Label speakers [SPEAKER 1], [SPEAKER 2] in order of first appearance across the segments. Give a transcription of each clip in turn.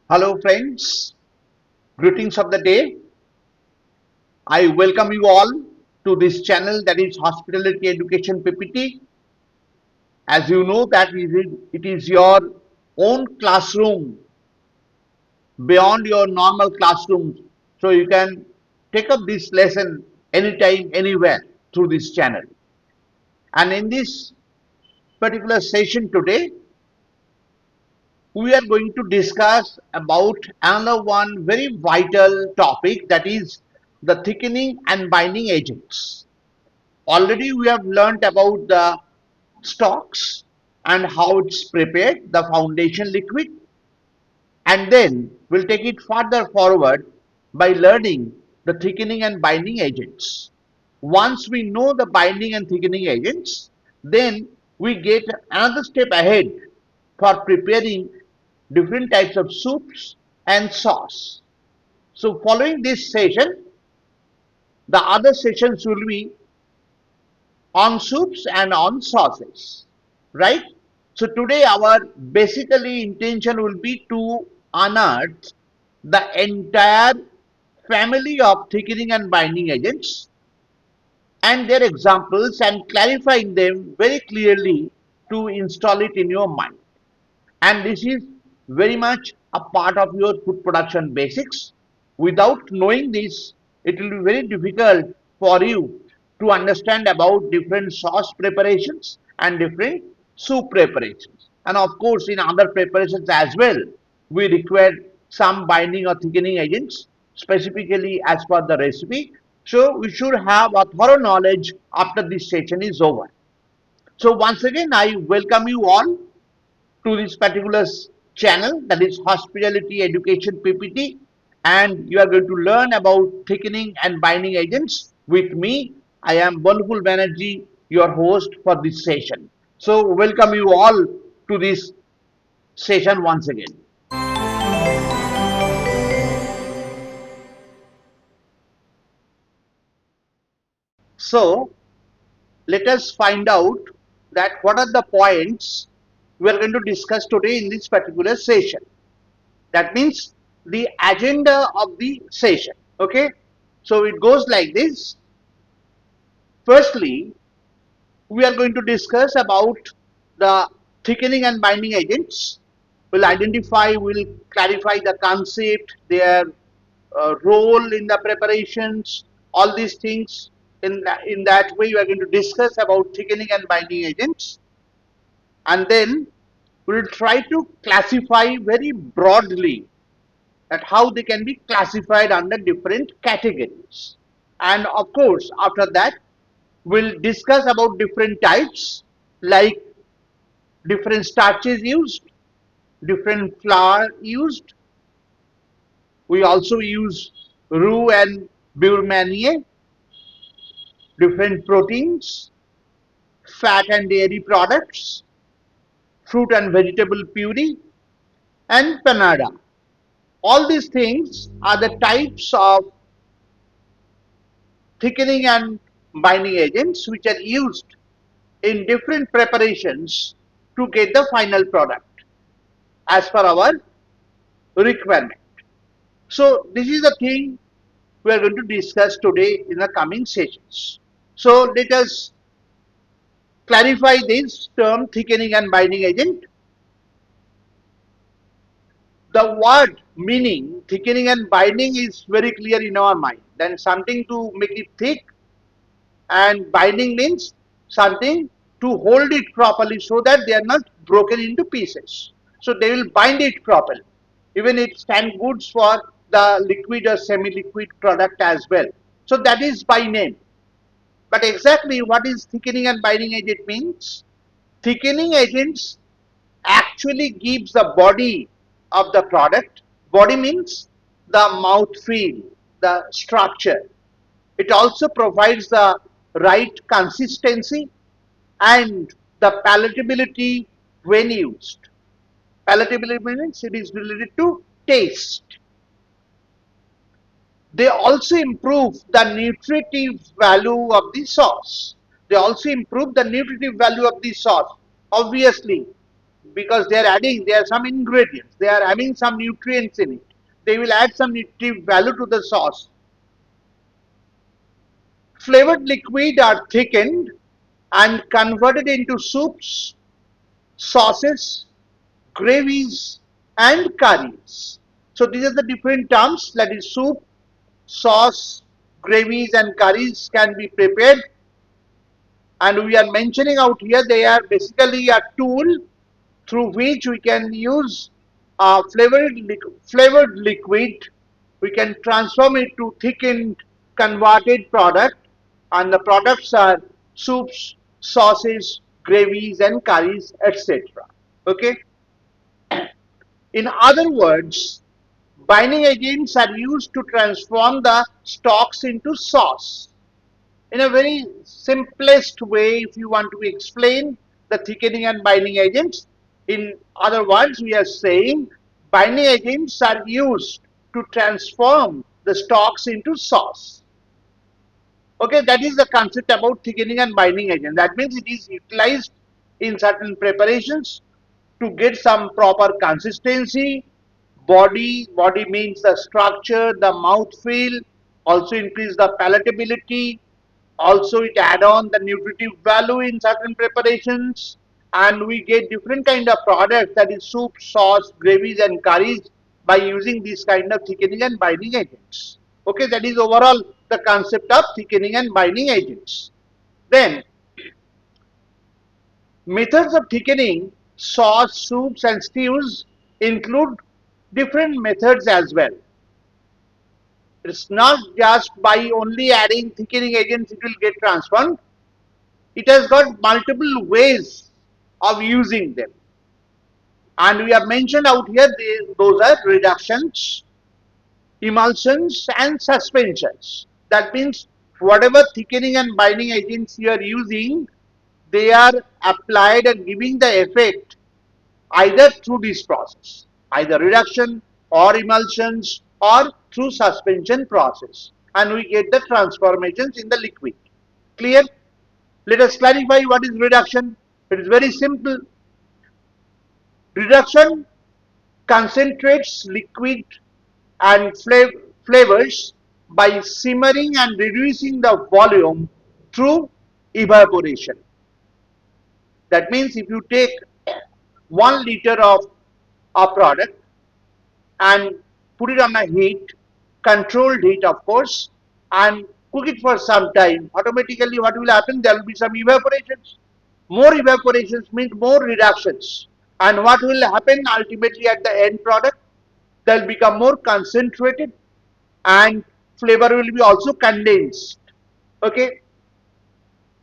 [SPEAKER 1] Hello friends, greetings of the day. I welcome you all to this channel that is Hospitality Education PPT. As you know that it is your own classroom beyond your normal classrooms. So you can take up this lesson anytime, anywhere through this channel. And in this particular session today, we are going to discuss about another one very vital topic, that is the thickening and binding agents. Already we have learnt about the stocks and how it's prepared, the foundation liquid, and then we'll take it further forward by learning the thickening and binding agents. Once we know the binding and thickening agents, then we get another step ahead for preparing different types of soups and sauce. So following this session, the other sessions will be on soups and on sauces, right? So today our basically intention will be to unearth the entire family of thickening and binding agents and their examples and clarifying them very clearly to install it in your mind. And this is very much a part of your food production basics. Without knowing this, it will be very difficult for you to understand about different sauce preparations and different soup preparations. And of course, in other preparations as well, we require some binding or thickening agents specifically as per the recipe. So we should have a thorough knowledge after this session is over. So once again, I welcome you all to this particular channel, that is Hospitality Education PPT, and you are going to learn about thickening and binding agents with me. I am Wonderful Banerjee, your host for this session. So welcome you all to this session once again. So let us find out that what are the points we are going to discuss today in this particular session. That means the agenda of the session. Okay, so it goes like this. Firstly, we are going to discuss about the thickening and binding agents. We'll identify, we'll clarify the concept, their role in the preparations, all these things. In that way, we are going to discuss about thickening and binding agents, and then we'll try to classify very broadly at how they can be classified under different categories. And of course, after that, we'll discuss about different types, like different starches used, different flour used. We also use roux and beurre manier, different proteins, fat and dairy products, fruit and vegetable puree, and panada. All these things are the types of thickening and binding agents which are used in different preparations to get the final product as per our requirement. So this is the thing we are going to discuss today in the coming sessions. So let us clarify this term thickening and binding agent. The word meaning thickening and binding is very clear in our mind. Then something to make it thick, and binding means something to hold it properly so that they are not broken into pieces. So they will bind it properly. Even it stands good for the liquid or semi-liquid product as well. So that is by name. But exactly what is thickening and binding agent means? Thickening agents actually gives the body of the product. Body means the mouthfeel, the structure. It also provides the right consistency and the palatability when used. Palatability means it is related to taste. They also improve the nutritive value of the sauce. They also improve the nutritive value of the sauce. Obviously, because they are adding, there are some ingredients, they are having some nutrients in it. They will add some nutritive value to the sauce. Flavored liquid are thickened and converted into soups, sauces, gravies, and curries. So these are the different terms, that is soup, sauce, gravies, and curries can be prepared, and we are mentioning out here they are basically a tool through which we can use flavored liquid. We can transform it to thickened converted product, and the products are soups, sauces, gravies, and curries, etc. Okay. In other words, binding agents are used to transform the stocks into sauce. In a very simplest way, if you want to explain the thickening and binding agents, in other words, we are saying binding agents are used to transform the stocks into sauce. Okay, that is the concept about thickening and binding agent. That means it is utilized in certain preparations to get some proper consistency. Body means the structure, the mouth feel, also increase the palatability, also it add on the nutritive value in certain preparations, and we get different kind of products, that is soup, sauce, gravies, and curries, by using this kind of thickening and binding agents. Okay, that is overall the concept of thickening and binding agents. Then methods of thickening sauce, soups, and stews include different methods as well. It's not just by only adding thickening agents it will get transformed. It has got multiple ways of using them. And we have mentioned out here, those are reductions, emulsions, and suspensions. That means whatever thickening and binding agents you are using, they are applied and giving the effect either through this process, either reduction or emulsions or through suspension process, and we get the transformations in the liquid. Clear? Let us clarify what is reduction. It is very simple. Reduction concentrates liquid and flavors by simmering and reducing the volume through evaporation. That means if you take 1 liter of a product and put it on a heat, controlled heat of course, and cook it for some time, automatically what will happen? There will be some evaporations. More evaporations means more reductions. And what will happen ultimately at the end product? They will become more concentrated and flavor will be also condensed. Okay.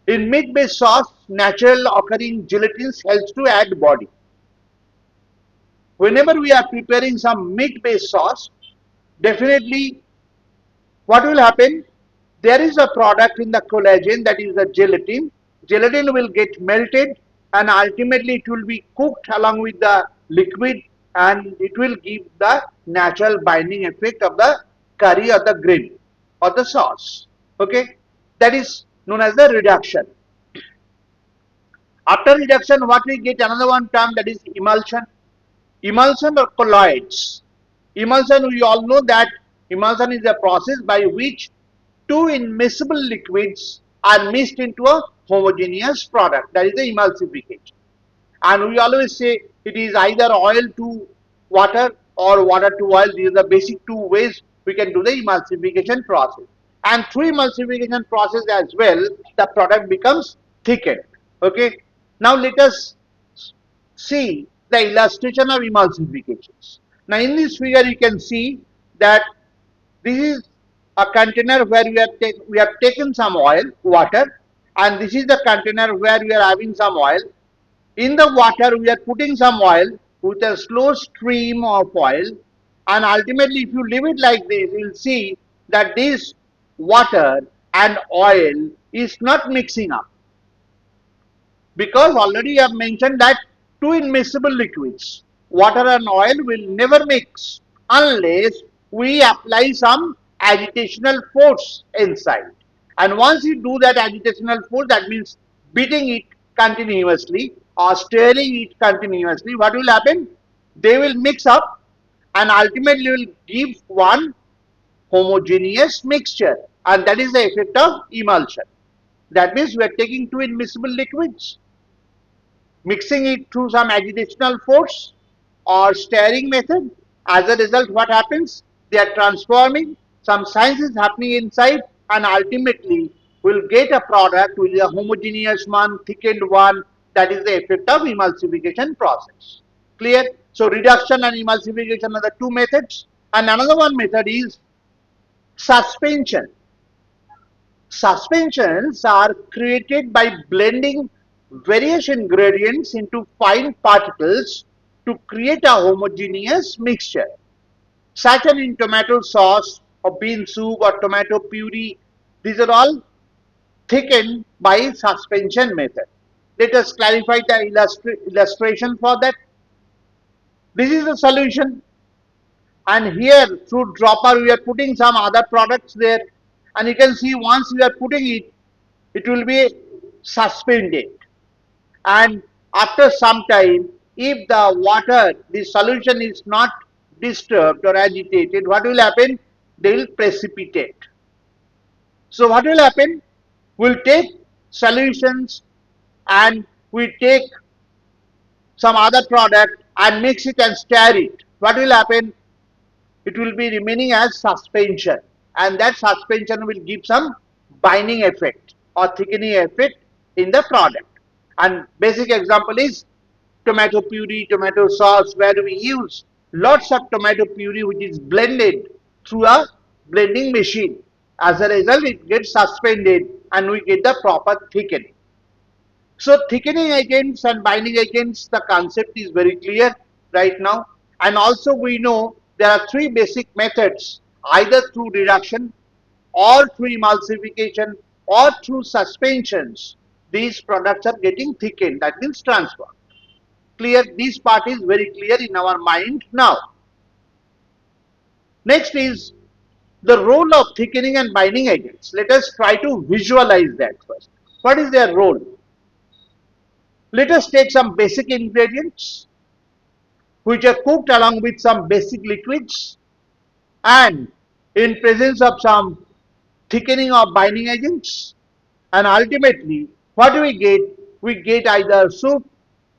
[SPEAKER 1] In meat-based sauce, natural occurring gelatins helps to add body. Whenever we are preparing some meat-based sauce, definitely what will happen? There is a product in the collagen, that is the gelatin. Gelatin will get melted and ultimately it will be cooked along with the liquid, and it will give the natural binding effect of the curry or the gravy or the sauce. Okay, that is known as the reduction. After reduction, what we get, another one term, that is emulsion. Emulsion or colloids. Emulsion, we all know that emulsion is a process by which two immiscible liquids are mixed into a homogeneous product. That is the emulsification. And we always say it is either oil to water or water to oil. These are the basic two ways we can do the emulsification process. And through emulsification process as well, the product becomes thickened. Okay. Now let us see the illustration of emulsifications. Now in this figure you can see that this is a container where we have taken some oil, water, and this is the container where we are having some oil. In the water we are putting some oil with a slow stream of oil, and ultimately if you leave it like this, you will see that this water and oil is not mixing up, because already I have mentioned that two immiscible liquids, water and oil, will never mix unless we apply some agitational force inside. And once you do that agitational force, that means beating it continuously, or stirring it continuously, what will happen? They will mix up and ultimately will give one homogeneous mixture, and that is the effect of emulsion. That means we are taking two immiscible liquids, mixing it through some agitational force or stirring method. As a result, what happens? They are transforming, some science is happening inside, and ultimately we'll get a product with a homogeneous one, thickened one. That is the effect of emulsification process. Clear? So reduction and emulsification are the two methods. And another one method is suspension. Suspensions are created by blending various ingredients into fine particles to create a homogeneous mixture. Such as in tomato sauce or bean soup or tomato puree, these are all thickened by suspension method. Let us clarify the illustration for that. This is the solution, and here through dropper we are putting some other products there, and you can see once we are putting it, it will be suspended, and after some time, if the water, the solution is not disturbed or agitated, what will happen? They will precipitate. So what will happen? We'll take solutions and we take some other product and mix it and stir it. What will happen? It will be remaining as suspension, and that suspension will give some binding effect or thickening effect in the product. And basic example is tomato puree, tomato sauce, where we use lots of tomato puree which is blended through a blending machine. As a result, it gets suspended and we get the proper thickening. So thickening agents and binding agents, the concept is very clear right now. And also we know there are three basic methods, either through reduction or through emulsification or through suspensions. These products are getting thickened, that means transformed. Clear? This part is very clear in our mind now. Next is the role of thickening and binding agents. Let us try to visualize that first. What is their role? Let us take some basic ingredients which are cooked along with some basic liquids, and in presence of some thickening or binding agents, and ultimately what do we get? We get either soup,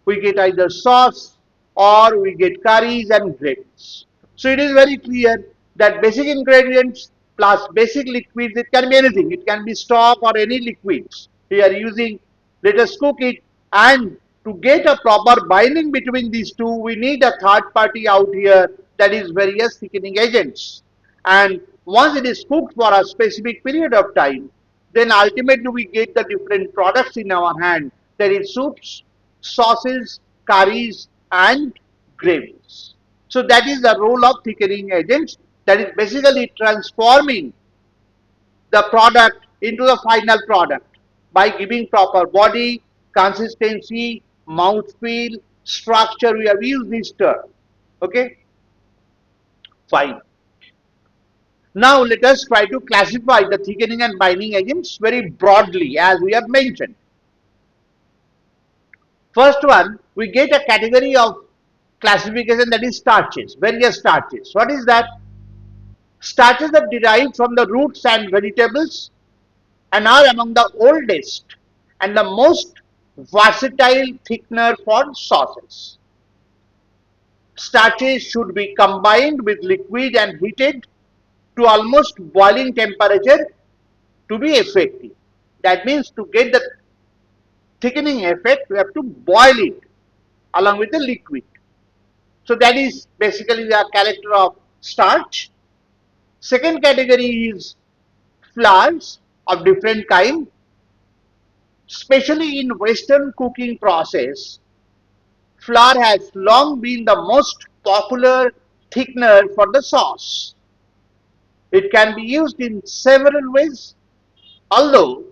[SPEAKER 1] we get either sauce, or we get curries and gravies. So it is very clear that basic ingredients plus basic liquids, it can be anything, it can be stock or any liquids we are using. Let us cook it, and to get a proper binding between these two, we need a third party out here, that is various thickening agents. And once it is cooked for a specific period of time, then ultimately we get the different products in our hand, that is soups, sauces, curries and gravies. So that is the role of thickening agents, that is basically transforming the product into the final product by giving proper body, consistency, mouthfeel, structure. We have used this term. Okay, fine. Now let us try to classify the thickening and binding agents very broadly, as we have mentioned. First one, we get a category of classification, that is starches, various starches. What is that? Starches are derived from the roots and vegetables and are among the oldest and the most versatile thickener for sauces. Starches should be combined with liquid and heated to almost boiling temperature to be effective. That means to get the thickening effect, we have to boil it along with the liquid. So that is basically the character of starch. Second category is flours of different kind, especially in Western cooking process. Flour has long been the most popular thickener for the sauce. It can be used in several ways, although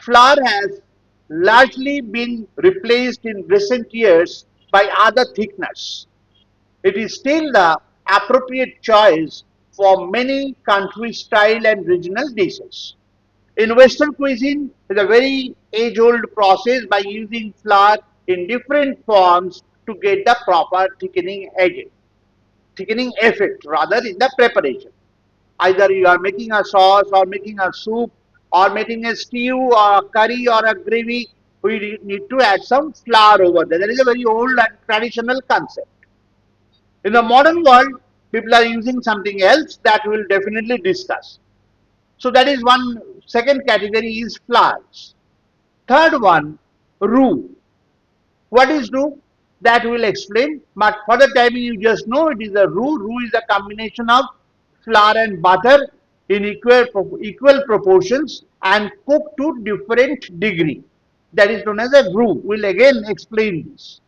[SPEAKER 1] flour has largely been replaced in recent years by other thickeners. It is still the appropriate choice for many country style and regional dishes. In Western cuisine, it's a very age-old process by using flour in different forms to get the proper thickening agent, thickening effect rather in the preparation. Either you are making a sauce or making a soup or making a stew or a curry or a gravy, we need to add some flour over there. That is a very old and traditional concept. In the modern world, people are using something else that we will definitely discuss. So that is one. Second category is flours. Third one, roux. What is roux? That we will explain. But for the time you just know it is a roux. Roux is a combination of flour and butter in equal proportions and cooked to different degree. That is known as a roux. We will again explain this.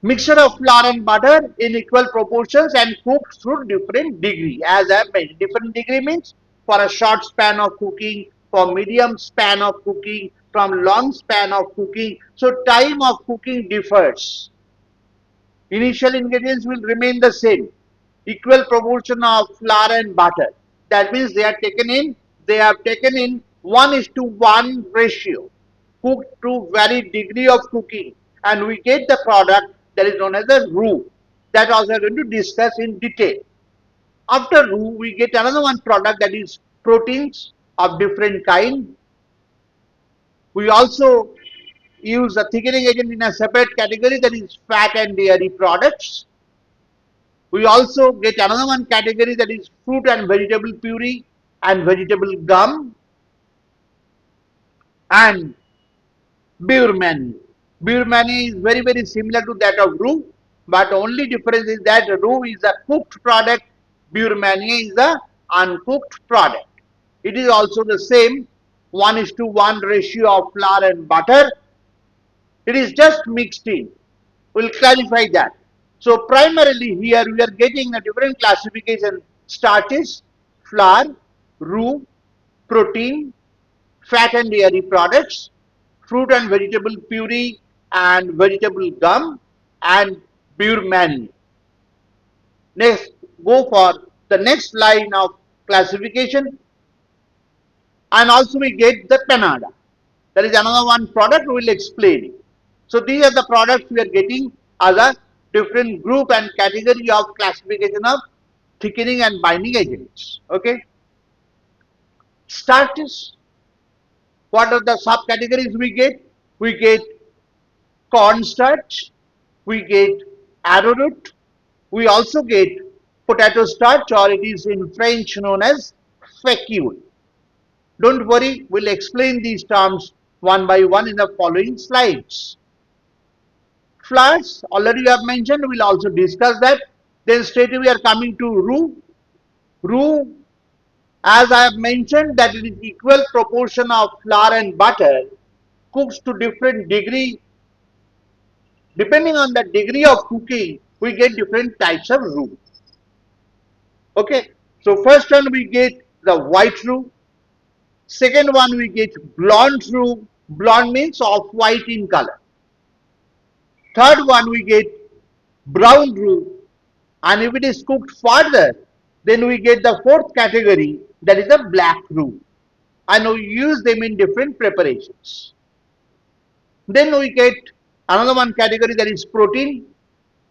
[SPEAKER 1] Mixture of flour and butter in equal proportions and cooked through different degree. As I have mentioned, different degree means for a short span of cooking, for medium span of cooking, from long span of cooking. So time of cooking differs. Initial ingredients will remain the same. Equal proportion of flour and butter. That means they have taken in 1:1 ratio. Cooked to varied degree of cooking. And we get the product that is known as a roux. That also we are going to discuss in detail. After roux, we get another one product that is proteins of different kind. We also use a thickening agent in a separate category, that is fat and dairy products. We also get another one category, that is fruit and vegetable puree and vegetable gum and beurre mani. Beurre mani is very similar to that of roux, but only difference is that roux is a cooked product, beurre mani is a uncooked product. It is also the same 1:1 ratio of flour and butter. It is just mixed in. We'll clarify that. So primarily here we are getting a different classification: starches, flour, roux, protein, fat and dairy products, fruit and vegetable puree and vegetable gum, and beurre mani. Next, go for the next line of classification, and also we get the panada. There is another one product we will explain it. So these are the products we are getting as a different group and category of classification of thickening and binding agents. Okay. Starches. What are the subcategories we get? We get cornstarch, we get arrowroot, we also get potato starch, or it is in French known as fécule. Don't worry, we'll explain these terms one by one in the following slides. Flours, already we have mentioned, we'll also discuss that. Then straight away we are coming to roux. Roux, as I have mentioned, that it is equal proportion of flour and butter cooks to different degree. Depending on the degree of cooking, we get different types of roux. Okay, so first one we get the white roux. Second one we get blonde roux. Blonde means off white in color. Third one we get brown roux, and if it is cooked further, then we get the fourth category, that is the black roux, and we use them in different preparations. Then we get another one category, that is protein.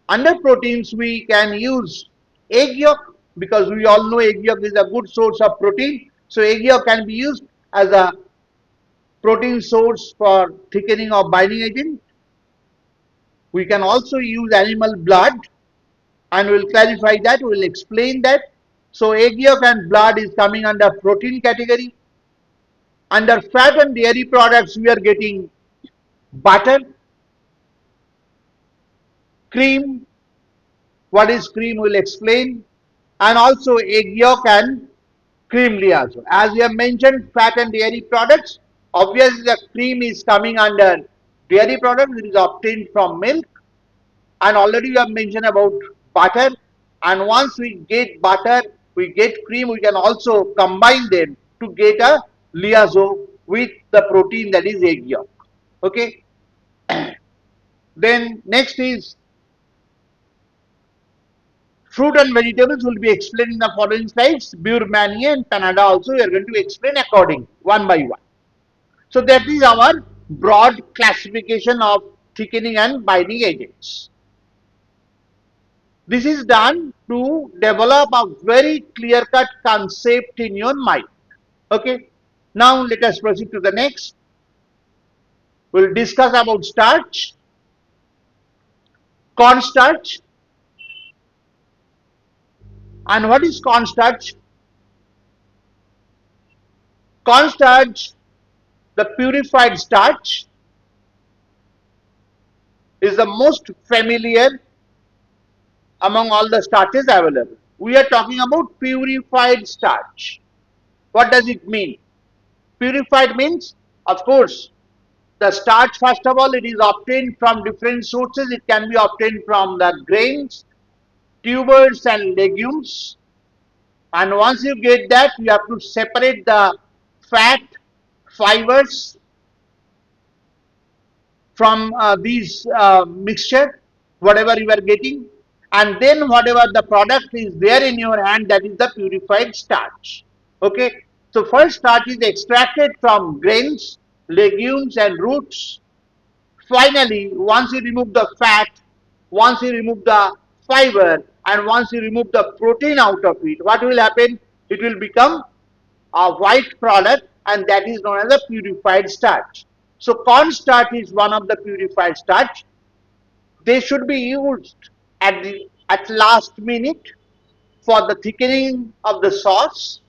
[SPEAKER 1] Under proteins we can use egg yolk, because we all know egg yolk is a good source of protein. So egg yolk can be used as a protein source for thickening or binding agent. We can also use animal blood, and we'll clarify that, we'll explain that. So egg yolk and blood is coming under protein category. Under fat and dairy products we are getting butter, cream. What is cream we'll explain, and also egg yolk and cream liaison. As we have mentioned, fat and dairy products, obviously the cream is coming under dairy products, it is obtained from milk. And already we have mentioned about butter, and once we get butter, we get cream, we can also combine them to get a liaison with the protein, that is egg yolk. Okay. Then next is fruit and vegetables will be explained in the following slides. Beurre mani and panada also we are going to explain according one by one. So that is our broad classification of thickening and binding agents. This is done to develop a very clear-cut concept in your mind. Okay. Now let us proceed to the next. We'll discuss about starch, cornstarch. And what is cornstarch? Cornstarch, the purified starch, is the most familiar among all the starches available. We are talking about purified starch. What does it mean? Purified means, of course, the starch, first of all, it is obtained from different sources. It can be obtained from the grains, tubers, and legumes. And once you get that, you have to separate the fat, fibers from these mixture, whatever you are getting. And then whatever the product is there in your hand, that is the purified starch. Okay. So first starch is extracted from grains, legumes, and roots. Finally, once you remove the fat, once you remove the fiber, and once you remove the protein out of it, what will happen? It will become a white product, and that is known as a purified starch. So cornstarch is one of the purified starch. They should be used at last minute for the thickening of the sauce.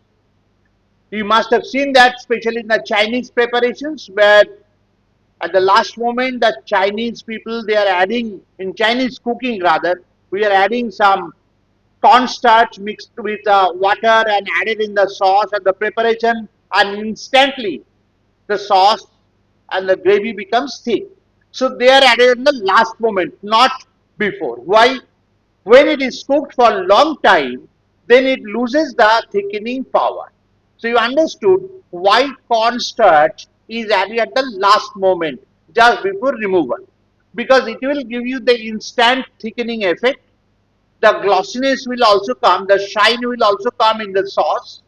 [SPEAKER 1] You must have seen that, especially in the Chinese preparations, where at the last moment the Chinese people, they are adding, in Chinese cooking rather, we are adding some cornstarch mixed with water and added in the sauce and the preparation, and instantly the sauce and the gravy becomes thick. So they are added in the last moment, not before. Why? When it is cooked for a long time, then it loses the thickening power. So you understood why cornstarch is added at the last moment, just before removal. Because it will give you the instant thickening effect. The glossiness will also come, the shine will also come in the sauce.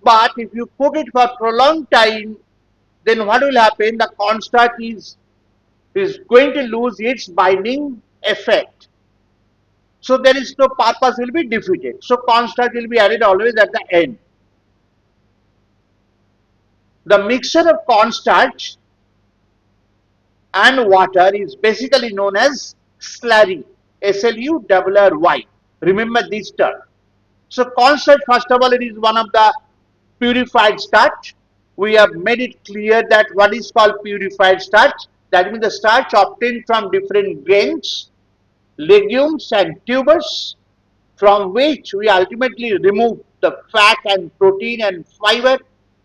[SPEAKER 1] But if you cook it for prolonged time, then what will happen? The cornstarch is going to lose its binding effect. So there is no purpose will be defeated. So cornstarch will be added always at the end. The mixture of cornstarch and water is basically known as slurry. SLURRY. Remember this term. So cornstarch, first of all, it is one of the purified starch. We have made it clear that what is called purified starch. That means the starch obtained from different grains, legumes, and tubers, from which we ultimately remove the fat and protein and fiber,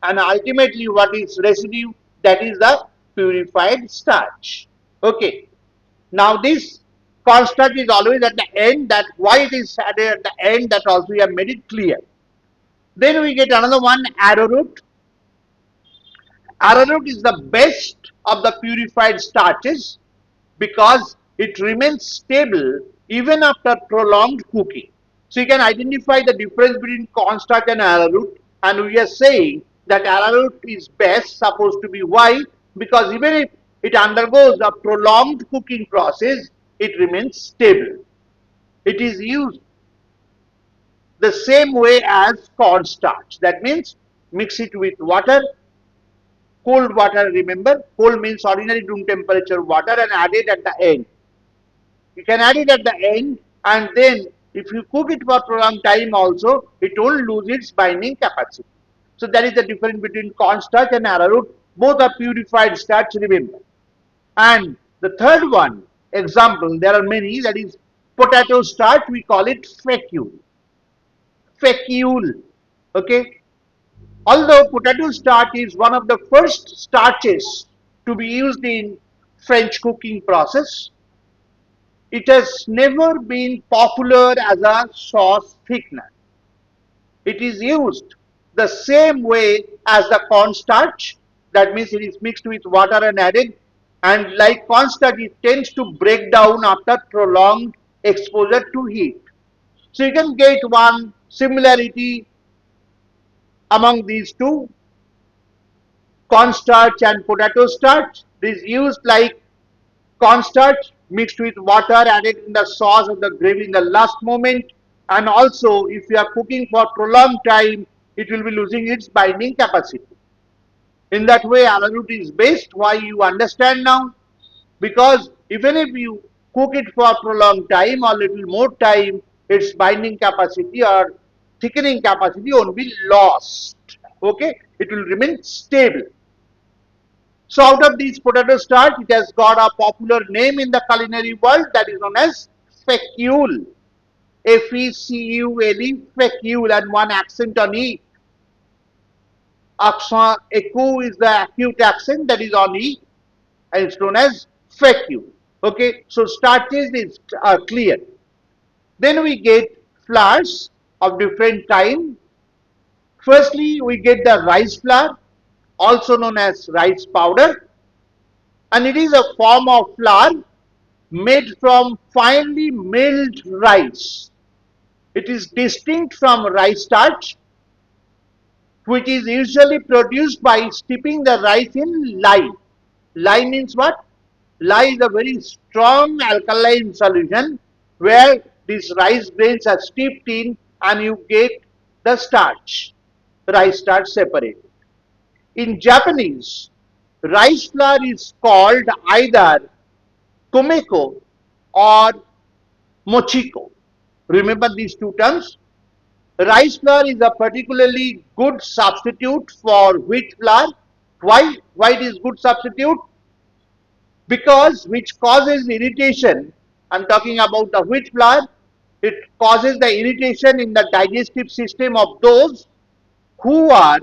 [SPEAKER 1] and ultimately what is residue, that is the purified starch. Okay. Now this cornstarch is always at the end. That why it is added at the end, that also we have made it clear. Then we get another one, arrowroot. Arrowroot is the best of the purified starches because it remains stable even after prolonged cooking. So you can identify the difference between cornstarch and arrowroot, and we are saying that arrowroot is best supposed to be why? Because even if it undergoes a prolonged cooking process, it remains stable. It is used the same way as cornstarch. That means mix it with water, cold water, remember, cold means ordinary room temperature water, and add it at the end. You can add it at the end, and then if you cook it for prolonged time also, it won't lose its binding capacity. So that is the difference between cornstarch and arrowroot. Both are purified starch, remember. And the third one, example, there are many, that is potato starch, we call it fecule. Fecule. Okay. Although potato starch is one of the first starches to be used in French cooking process, it has never been popular as a sauce thickener. It is used the same way as the cornstarch. That means it is mixed with water and added. And like cornstarch, it tends to break down after prolonged exposure to heat. So you can get one similarity among these two, cornstarch and potato starch. It is used like cornstarch mixed with water added in the sauce of the gravy in the last moment. And also, if you are cooking for prolonged time, it will be losing its binding capacity. In that way, arrowroot is best. Why you understand now? Because even if you cook it for prolonged time or little more time, its binding capacity or thickening capacity won't be lost. Okay, it will remain stable. So out of these potato starch, it has got a popular name in the culinary world that is known as fecule. F-E-C-U-L-E, fecule, and one accent on E. Accent echo is the acute accent that is on E, and it's known as fecule. Okay, so starches is clear. Then we get flours of different kind. Firstly, we get the rice flour, also known as rice powder, and it is a form of flour made from finely milled rice. It is distinct from rice starch, which is usually produced by steeping the rice in lye. Lye means what? Lye is a very strong alkaline solution where these rice grains are steeped in and you get the starch, rice starch separated. In Japanese, rice flour is called either komeko or mochiko. Remember these two terms? Rice flour is a particularly good substitute for wheat flour. Why? Why it is good substitute? Because which causes irritation. I'm talking about the wheat flour. It causes the irritation in the digestive system of those who are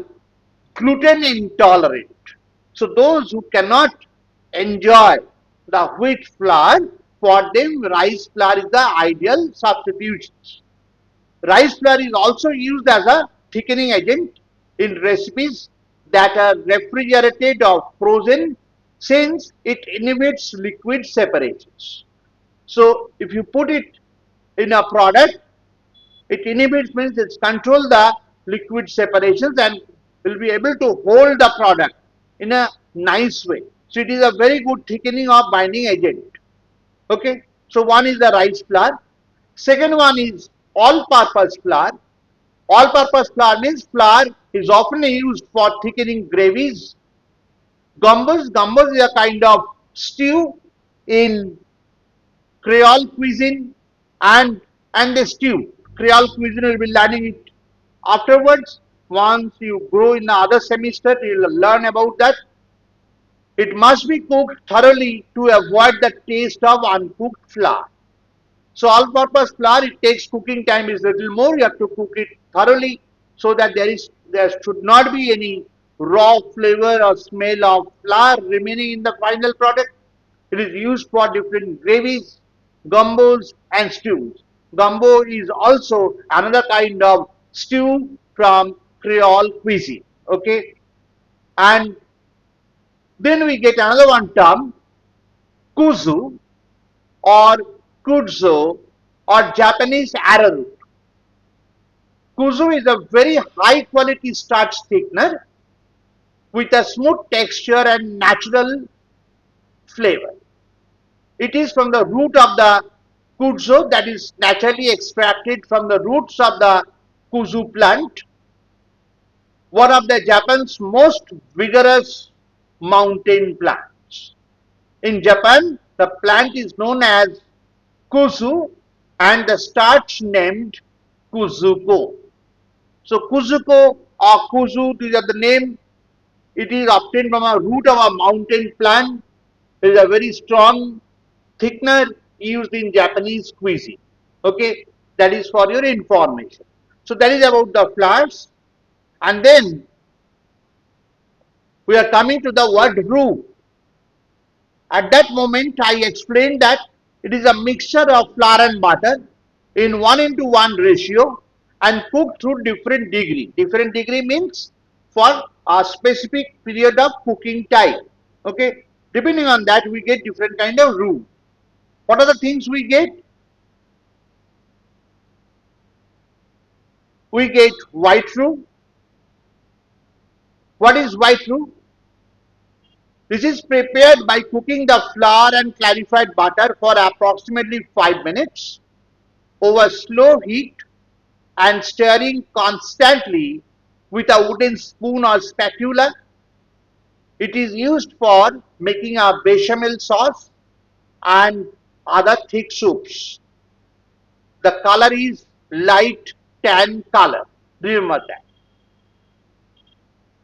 [SPEAKER 1] gluten intolerant. So those who cannot enjoy the wheat flour, for them rice flour is the ideal substitute. Rice flour is also used as a thickening agent in recipes that are refrigerated or frozen since it inhibits liquid separations. So if you put it in a product, it inhibits means it's control the liquid separations and will be able to hold the product in a nice way. So it is a very good thickening or binding agent. Okay. So one is the rice flour. Second one is all-purpose flour. All-purpose flour means flour is often used for thickening gravies. Gambas is a kind of stew in Creole cuisine and the stew. Creole cuisine will be learning it afterwards. Once you grow in the other semester, you will learn about that. It must be cooked thoroughly to avoid the taste of uncooked flour. So all-purpose flour, it takes cooking time is little more. You have to cook it thoroughly so that there should not be any raw flavor or smell of flour remaining in the final product. It is used for different gravies, gumbos, and stews. Gumbo is also another kind of stew from Creole cuisine. Okay, and then we get another one term, kuzu or kudzu or Japanese arrowroot. Kuzu is a very high quality starch thickener with a smooth texture and natural flavor. It is from the root of the kudzu that is naturally extracted from the roots of the kuzu plant, one of the Japan's most vigorous mountain plants. In Japan, the plant is known as kuzu and the starch named kuzuko. So kuzuko or kuzu, these are the name. It is obtained from a root of a mountain plant. It is a very strong thickener used in Japanese cuisine. Okay, that is for your information. So that is about the flours. And then we are coming to the word roux. At that moment, I explained that it is a mixture of flour and butter in 1:1 ratio and cooked through different degree. Different degree means for a specific period of cooking time. Okay, depending on that, we get different kind of roux. What are the things we get? We get white roux. What is white roux? This is prepared by cooking the flour and clarified butter for approximately 5 minutes over slow heat and stirring constantly with a wooden spoon or spatula. It is used for making a bechamel sauce and other thick soups. The color is light tan color. Remember that.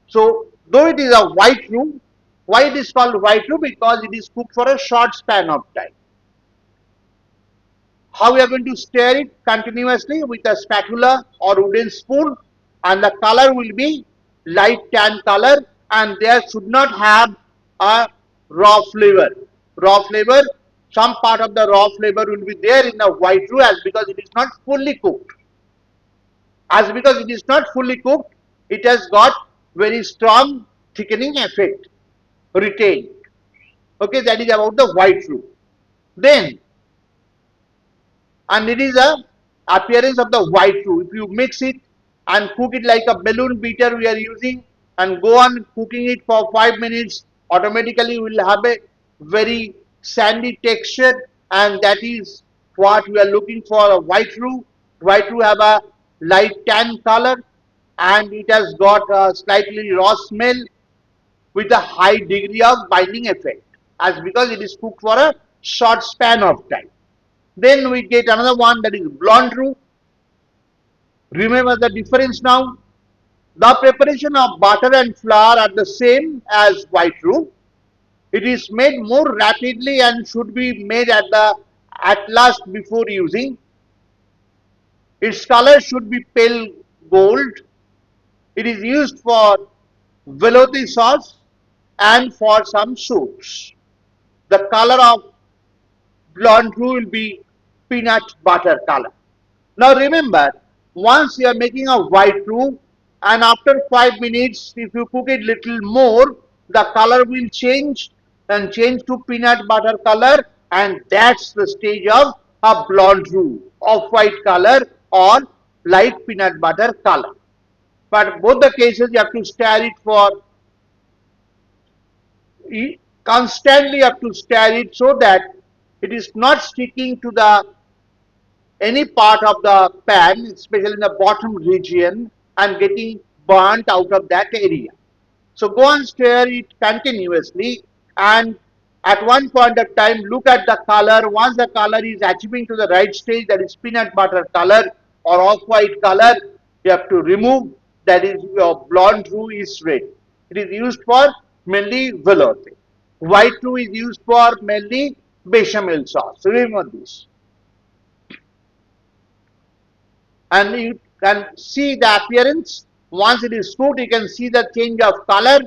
[SPEAKER 1] So, though it is a white roux, why it is called white roux? Because it is cooked for a short span of time. How we are going to stir it continuously with a spatula or wooden spoon, and the color will be light tan color, and there should not have a raw flavor. Raw flavor, some part of the raw flavor will be there in the white roux as because it is not fully cooked. As because it is not fully cooked, it has got very strong thickening effect retained. Okay, that is about the white roux. Then, and it is a appearance of the white roux. If you mix it and cook it like a balloon beater we are using and go on cooking it for 5 minutes, automatically we will have a very sandy texture, and that is what we are looking for, a white roux. White roux have a light tan color and it has got a slightly raw smell with a high degree of binding effect as because it is cooked for a short span of time. Then we get another one, that is blonde roux. Remember the difference now. The preparation of butter and flour are the same as white roux. It is made more rapidly and should be made at last before using. Its color should be pale gold. It is used for velouté sauce and for some soups. The color of blonde roux will be peanut butter color. Now remember, once you are making a white roux and after 5 minutes, if you cook it little more, the color will change and change to peanut butter color, and that's the stage of a blonde roux of white color or light peanut butter color. But both the cases you have to stir it for constantly, you have to stir it so that it is not sticking to the any part of the pan, especially in the bottom region, and getting burnt out of that area. So go and stir it continuously, and at one point of time look at the color. Once the color is achieving to the right stage, that is peanut butter color or off-white color, you have to remove, that is your blonde roux is ready. It is used for mainly velouté. White roux is used for mainly bechamel sauce. Remember this. And you can see the appearance. Once it is cooked, you can see the change of color,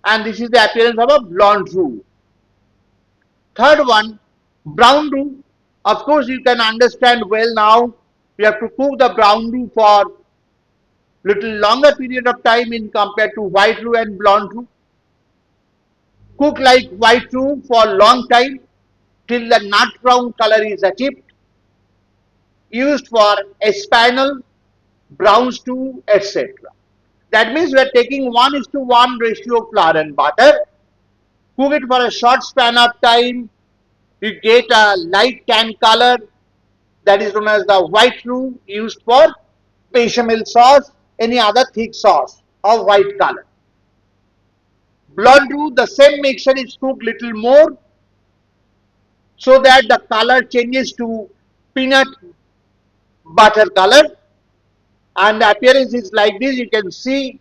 [SPEAKER 1] and this is the appearance of a blonde roux. Third one, brown roux. Of course, you can understand well now. You have to cook the brown roux for little longer period of time in compared to white roux and blonde roux. Cook like white roux for long time till the nut brown color is achieved. Used for espinal, brown stew, etc. That means we are taking 1:1 ratio of flour and butter. Cook it for a short span of time. You get a light tan color, that is known as the white roux, used for bechamel sauce, any other thick sauce of white color. Blonde roux, the same mixture is cooked little more so that the color changes to peanut butter color, and the appearance is like this. You can see,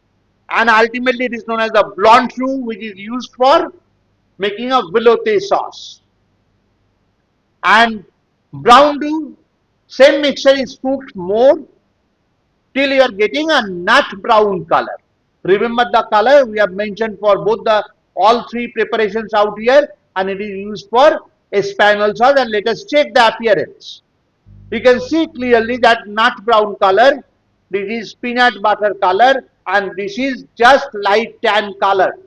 [SPEAKER 1] and ultimately it is known as the blonde roux, which is used for making a velouté sauce. And brown roux, same mixture is cooked more till you are getting a nut brown color. Remember the color we have mentioned for both the all three preparations out here, and it is used for espinal sauce. And let us check the appearance. You can see clearly that nut brown color, this is peanut butter color, and this is just light tan color.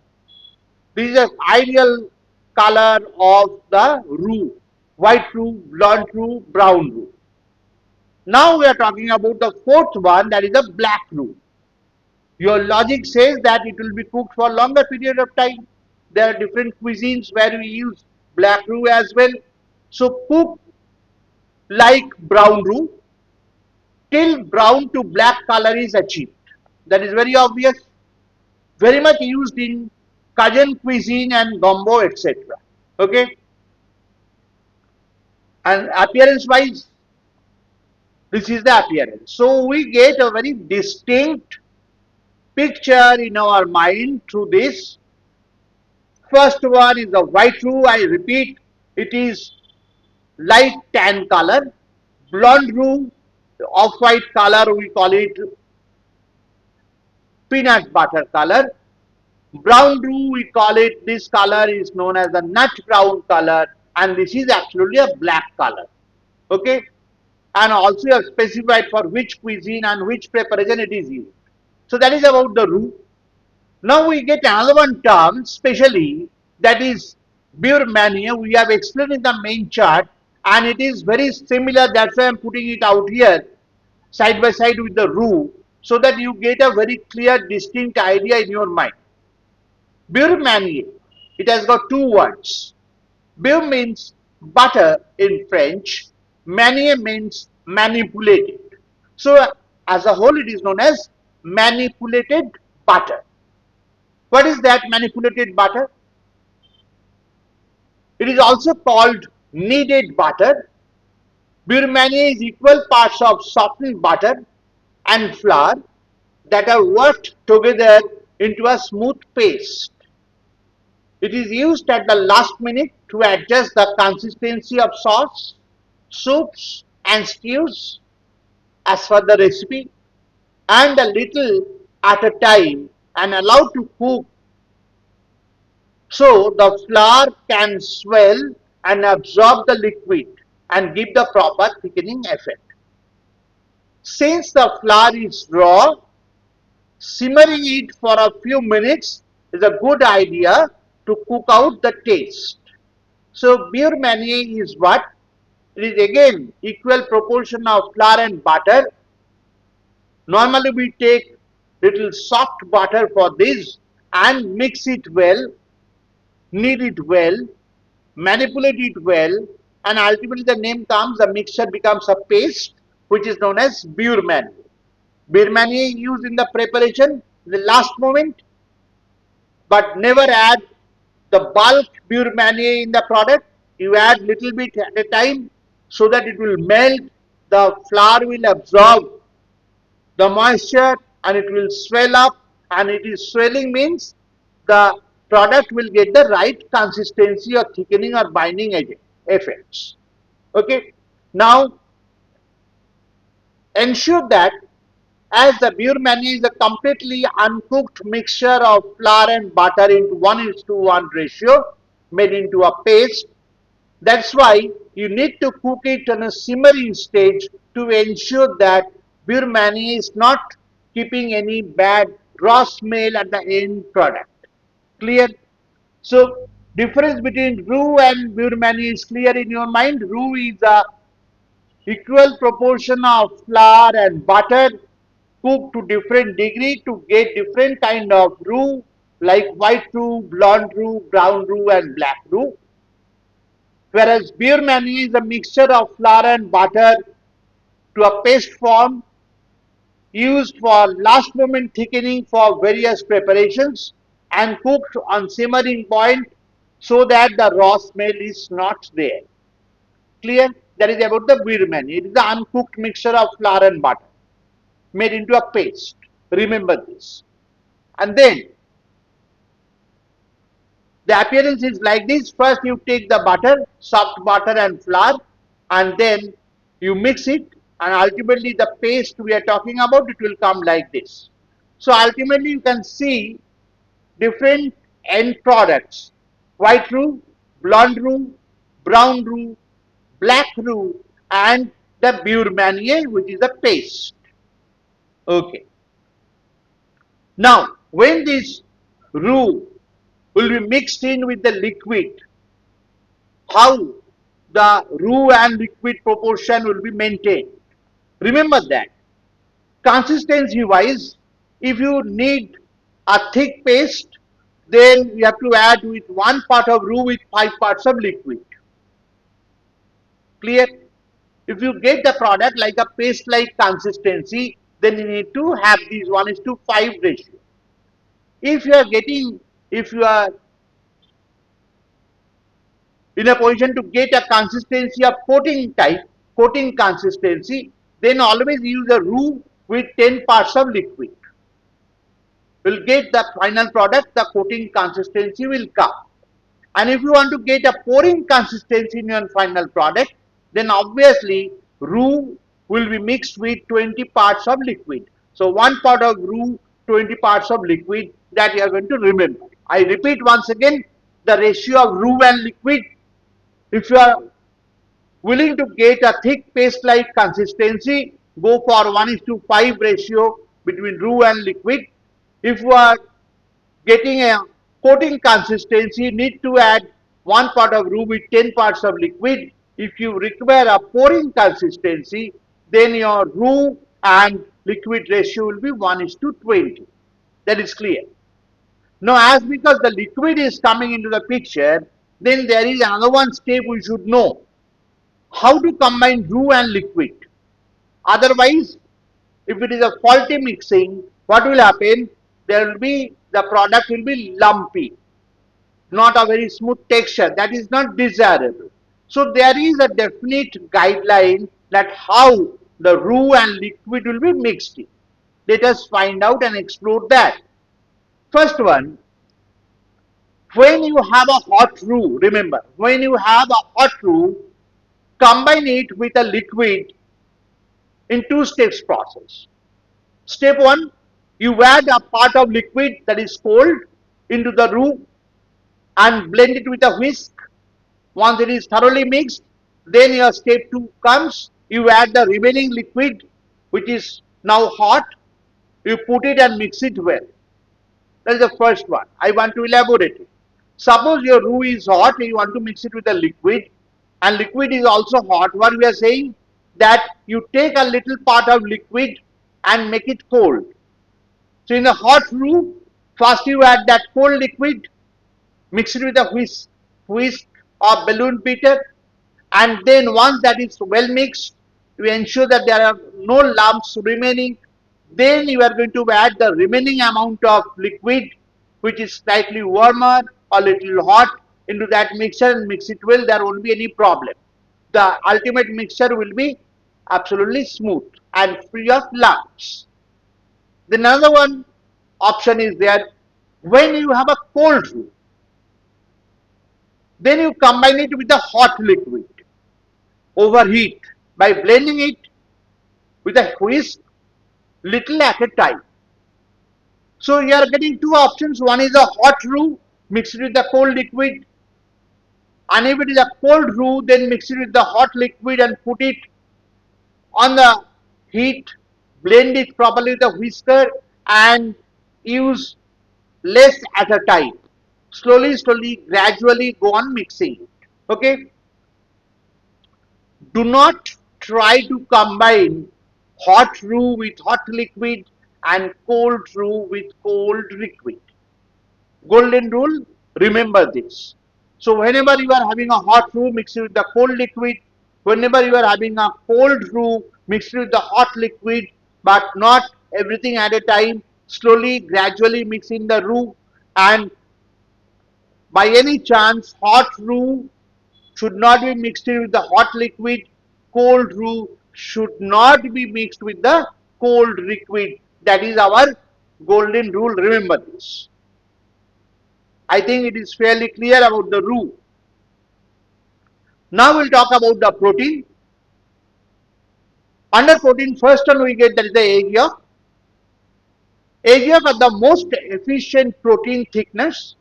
[SPEAKER 1] This is an ideal color of the roux: white roux, blonde roux, brown roux. Now we are talking about the fourth one, that is the black roux. Your logic says that it will be cooked for longer period of time. There are different cuisines where we use black roux as well. So cook like brown roux till brown to black color is achieved. That is very obvious. Very much used in Cajun cuisine and gumbo, etc. Okay, and appearance wise, this is the appearance. So we get a very distinct picture in our mind through this. First one is the white roux. I repeat, it is light tan color. Blonde roux, off-white color, we call it peanut butter color. Brown roux, we call it, this color is known as the nut brown color, and this is actually a black color. Okay, and also you have specified for which cuisine and which preparation it is used. So that is about the roux. Now we get another one term, specially, that is beurre manier. We have explained in the main chart, and it is very similar. That's why I'm putting it out here, side by side with the roux, so that you get a very clear, distinct idea in your mind. Beurre manier, it has got two words. Beurre means butter in French. Manier means manipulated. So as a whole, it is known as manipulated butter. What is that manipulated butter? It is also called kneaded butter. Beurre manier is equal parts of softened butter and flour that are worked together into a smooth paste. It is used at the last minute to adjust the consistency of sauce, soups and stews as per the recipe, and a little at a time, and allowed to cook so the flour can swell and absorb the liquid and give the proper thickening effect. Since the flour is raw, simmering it for a few minutes is a good idea to cook out the taste. So beurre manier is what? It is again equal proportion of flour and butter. Normally we take little soft butter for this and mix it well, knead it well, manipulate it well, and ultimately the name comes, the mixture becomes a paste which is known as beurre manier. Beurre manier used in the preparation, the last moment, but never add the bulk beurre manier in the product. You add little bit at a time so that it will melt, the flour will absorb the moisture and it will swell up, and it is swelling means the product will get the right consistency or thickening or binding effects. Okay, now ensure that as the beurre manier is a completely uncooked mixture of flour and butter into 1:1 ratio made into a paste. That's why you need to cook it on a simmering stage to ensure that beurre manier is not keeping any bad raw smell at the end product. Clear? So difference between roux and beurre manier is clear in your mind. Roux is a equal proportion of flour and butter cooked to different degree to get different kind of roux like white roux, blonde roux, brown roux and black roux. Whereas beurre manier is a mixture of flour and butter to a paste form used for last moment thickening for various preparations and cooked on simmering point so that the raw smell is not there. Clear? That is about the beurre manier. It is the uncooked mixture of flour and butter made into a paste. Remember this. And then the appearance is like this. First you take the butter, soft butter and flour, and then you mix it, and ultimately the paste we are talking about, it will come like this. So ultimately you can see different end products: white roux, blonde roux, brown roux, black roux, and the beurre manier, which is a paste. Okay. Now, when this roux will be mixed in with the liquid, how the roux and liquid proportion will be maintained? Remember that consistency wise, if you need a thick paste, then you have to add with 1 part of roux with 5 parts of liquid. Clear? If you get the product like a paste-like consistency, then you need to have this 1:5 ratio. If you are in a position to get a consistency of coating consistency, then always use a roux with 10 parts of liquid. Will get the final product, the coating consistency will come. And if you want to get a pouring consistency in your final product, then obviously roux will be mixed with 20 parts of liquid. So 1 part of roux, 20 parts of liquid, that you are going to remember. I repeat once again, the ratio of roux and liquid. If you are willing to get a thick paste-like consistency, go for 1:5 ratio between roux and liquid. If you are getting a coating consistency, you need to add 1 part of roux with 10 parts of liquid. If you require a pouring consistency, then your roux and liquid ratio will be 1:20. That is clear. Now, as because the liquid is coming into the picture, then there is another one step we should know. How to combine roux and liquid. Otherwise, if it is a faulty mixing, what will happen? There will be, the product will be lumpy, not a very smooth texture. That is not desirable. So there is a definite guideline that how the roux and liquid will be mixed in. Let us find out and explore that. First one, when you have a hot roux, remember, when you have a hot roux, combine it with a liquid in 2 steps process. Step 1, you add a part of liquid that is cold into the roux and blend it with a whisk. Once it is thoroughly mixed, then your step 2 comes. You add the remaining liquid which is now hot. You put it and mix it well. That is the first one. I want to elaborate it. Suppose your roux is hot, you want to mix it with a liquid, and liquid is also hot. What we are saying, that you take a little part of liquid and make it cold. So in a hot roux, first you add that cold liquid, mix it with a whisk or balloon beater, and then once that is well mixed, you ensure that there are no lumps remaining. Then you are going to add the remaining amount of liquid which is slightly warmer or little hot into that mixture and mix it well. There won't be any problem. The ultimate mixture will be absolutely smooth and free of lumps. Then another one option is there, when you have a cold roux, then you combine it with a hot liquid, overheat by blending it with a whisk little at a time. So you are getting 2 options. One is a hot roux mixed with the cold liquid, and if it is a cold roux, then mix it with the hot liquid and put it on the heat, blend it properly with a whisker and use less at a time. Slowly, gradually go on mixing it. Okay. Do not try to combine hot roux with hot liquid and cold roux with cold liquid. Golden rule, remember this. So whenever you are having a hot roux mixed with the cold liquid, whenever you are having a cold roux mixed with the hot liquid, but not everything at a time, slowly, gradually mix in the roux, and by any chance hot roux should not be mixed with the hot liquid. Cold roux should not be mixed with the cold liquid. That is our golden rule. Remember this. I think it is fairly clear about the roux. Now we'll talk about the protein. Under protein, first one we get, that is the egg yolk. Egg yolk are the most efficient protein thickness,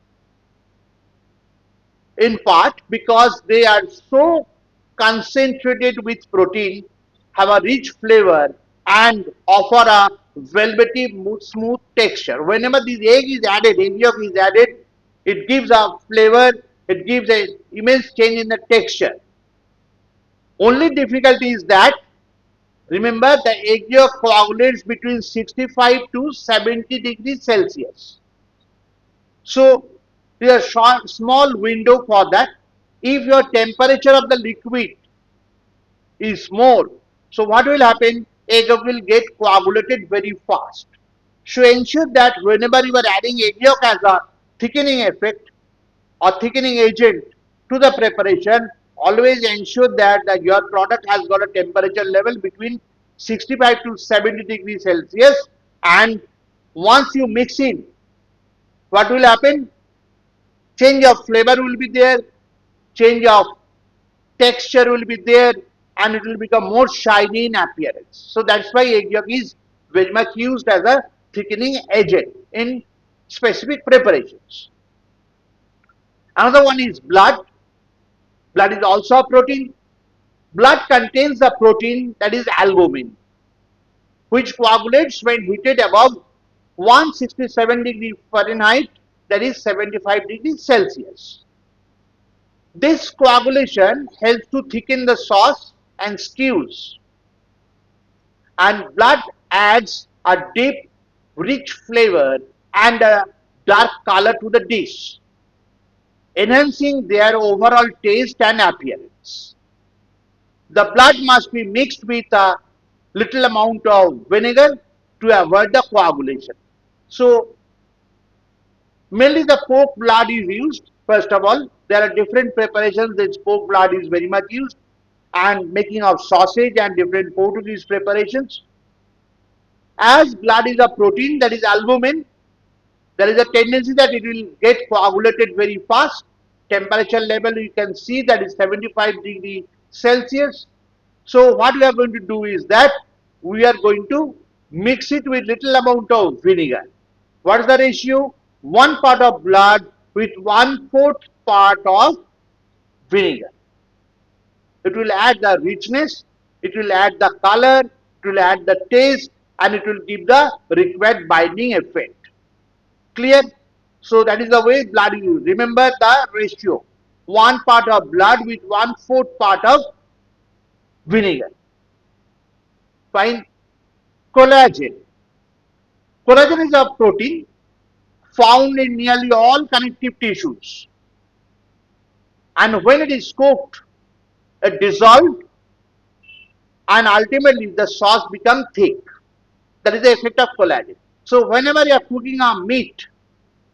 [SPEAKER 1] in part because they are so concentrated with protein, have a rich flavor and offer a velvety smooth texture. Whenever this egg is added, egg yolk is added, it gives a flavor, it gives an immense change in the texture. Only difficulty is that, remember, the egg yolk coagulates between 65 to 70 degrees Celsius. So There is a short, small window for that. If your temperature of the liquid is more, so what will happen? Egg yolk will get coagulated very fast. So ensure that whenever you are adding egg yolk as a thickening effect or thickening agent to the preparation, always ensure that, your product has got a temperature level between 65 to 70 degrees Celsius, and once you mix in, what will happen? Change of flavor will be there, change of texture will be there, and it will become more shiny in appearance. So that's why egg yolk is very much used as a thickening agent in specific preparations. Another one is blood. Blood is also a protein. Blood contains the protein that is albumin, which coagulates when heated above 167 degrees Fahrenheit, that is 75 degrees Celsius. This coagulation helps to thicken the sauce and stews, and blood adds a deep, rich flavor and a dark color to the dish, enhancing their overall taste and appearance. The blood must be mixed with a little amount of vinegar to avoid the coagulation. So, mainly the pork blood is used. First of all, there are different preparations. This pork blood is very much used, and making of sausage and different Portuguese preparations. As blood is a protein, that is albumin, there is a tendency that it will get coagulated very fast. Temperature level you can see that is 75 degree Celsius. So what we are going to do is that we are going to mix it with little amount of vinegar. What is the ratio? 1 part of blood with 1/4 part of vinegar. It will add the richness, it will add the color, it will add the taste, and it will give the required binding effect. Clear? So that is the way blood is used. Remember the ratio. 1 part of blood with 1/4 part of vinegar. Fine. Collagen. Collagen is a protein found in nearly all connective tissues. And when it is cooked, it dissolved, and ultimately the sauce becomes thick. That is the effect of collagen. So whenever you are cooking a meat,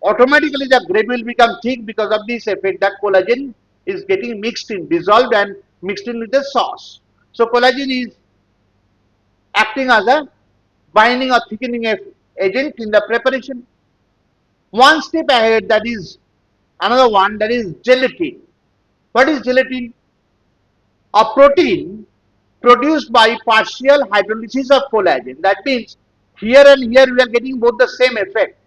[SPEAKER 1] automatically the gravy will become thick because of this effect that collagen is getting mixed in, dissolved and mixed in with the sauce. So collagen is acting as a binding or thickening agent in the preparation. One step ahead, that is another one, that is gelatin. What is gelatin? A protein produced by partial hydrolysis of collagen. That means here and here we are getting both the same effect.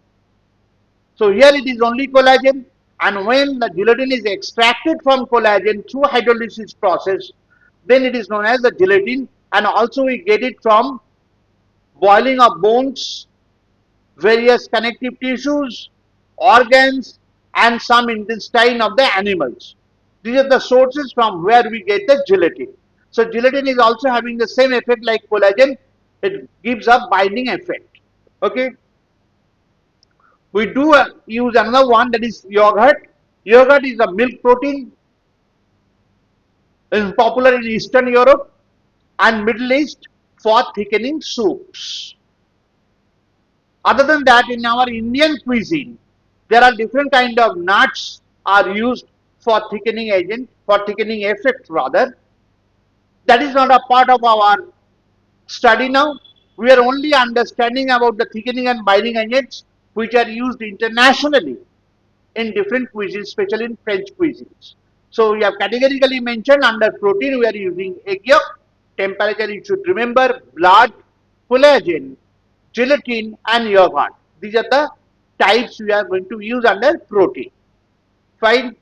[SPEAKER 1] So here it is only collagen, and when the gelatin is extracted from collagen through hydrolysis process, then it is known as the gelatin, and also we get it from boiling of bones, various connective tissues, organs, and some intestine of the animals. These are the sources from where we get the gelatin. So gelatin is also having the same effect like collagen. It gives a binding effect. Okay. We do use another one, that is yogurt. Yogurt is a milk protein. It is popular in Eastern Europe and Middle East for thickening soups. Other than that, in our Indian cuisine, there are different kind of nuts are used for thickening agent, for thickening effect rather. That is not a part of our study now. We are only understanding about the thickening and binding agents which are used internationally in different cuisines, especially in French cuisines. So we have categorically mentioned under protein we are using egg yolk, temperature you should remember, blood, collagen, gelatin and yogurt. These are the types we are going to use under protein. Fine.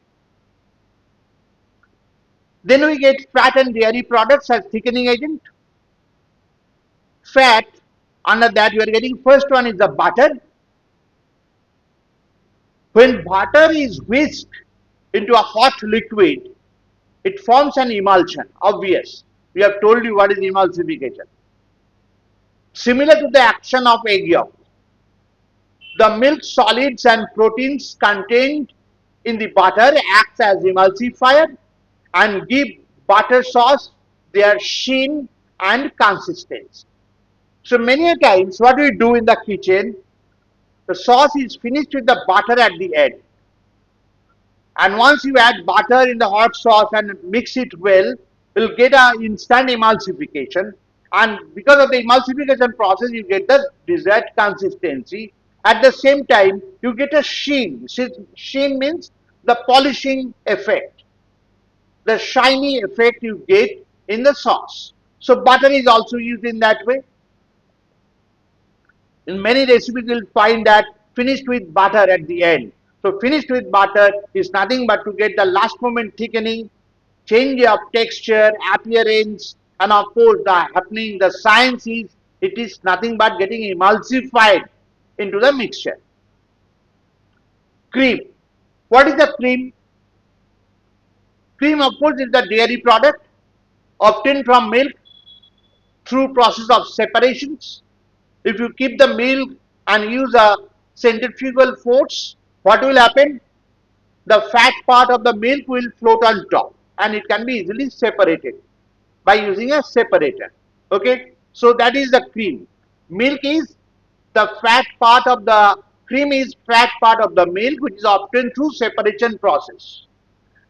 [SPEAKER 1] Then we get fat and dairy products as thickening agent. Fat, under that you are getting first one is the butter. When butter is whisked into a hot liquid, it forms an emulsion, obvious. We have told you what is emulsification. Similar to the action of egg yolk, the milk solids and proteins contained in the butter acts as emulsifier and give butter sauce their sheen and consistency. So many a times what we do in the kitchen, the sauce is finished with the butter at the end. And once you add butter in the hot sauce and mix it well, you'll get an instant emulsification. And because of the emulsification process, you get the desired consistency. At the same time, you get a sheen. Sheen means the polishing effect, the shiny effect you get in the sauce. So butter is also used in that way. In many recipes, you'll find that finished with butter at the end. So finished with butter is nothing but to get the last moment thickening, change of texture, appearance, and of course the science is it is nothing but getting emulsified into the mixture. Cream. What is the cream? Cream, of course, is the dairy product obtained from milk through process of separations. If you keep the milk and use a centrifugal force, what will happen? The fat part of the milk will float on top and it can be easily separated by using a separator. Okay, so that is the cream. Milk is the fat part of the cream is fat part of the milk which is obtained through separation process,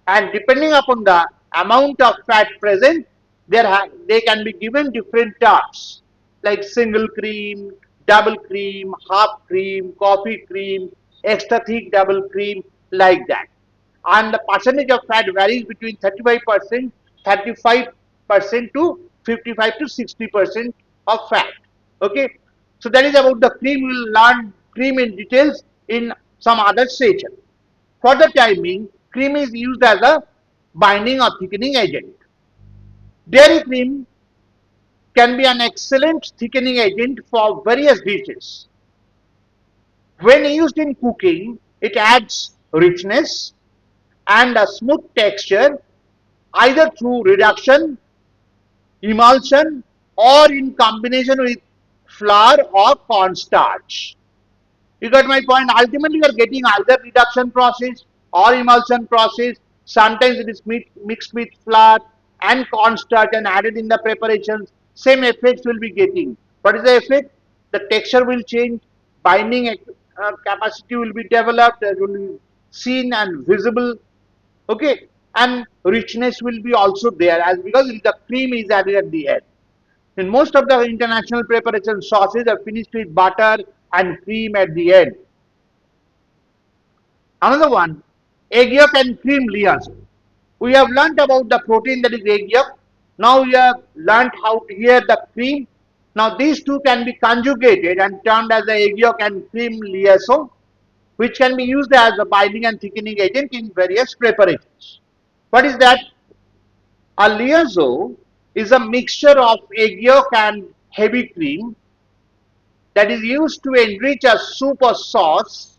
[SPEAKER 1] and depending upon the amount of fat present, they can be given different terms like single cream, double cream, half cream, coffee cream, extra thick double cream, like that. And the percentage of fat varies between 35% to 55 to 60% of fat. Okay, so that is about the cream. We will learn cream in details in some other session. For the time being, cream is used as a binding or thickening agent. Dairy cream can be an excellent thickening agent for various dishes. When used in cooking, it adds richness and a smooth texture either through reduction, emulsion, or in combination with flour or cornstarch. You got my point. Ultimately, you are getting either reduction process or emulsion process. Sometimes it is mixed with flour and cornstarch and added in the preparations. Same effects will be getting. What is the effect? The texture will change, binding capacity will be developed, it will be seen and visible. Okay, and richness will be also there as because the cream is added at the end. In most of the international preparation sauces are finished with butter and cream at the end. Another one, egg yolk and cream liaison. We have learnt about the protein that is egg yolk. Now we have learnt how to hear the cream. Now these two can be conjugated and turned as the egg yolk and cream liaison, which can be used as a binding and thickening agent in various preparations. What is that? A liaison is a mixture of egg yolk and heavy cream that is used to enrich a soup or sauce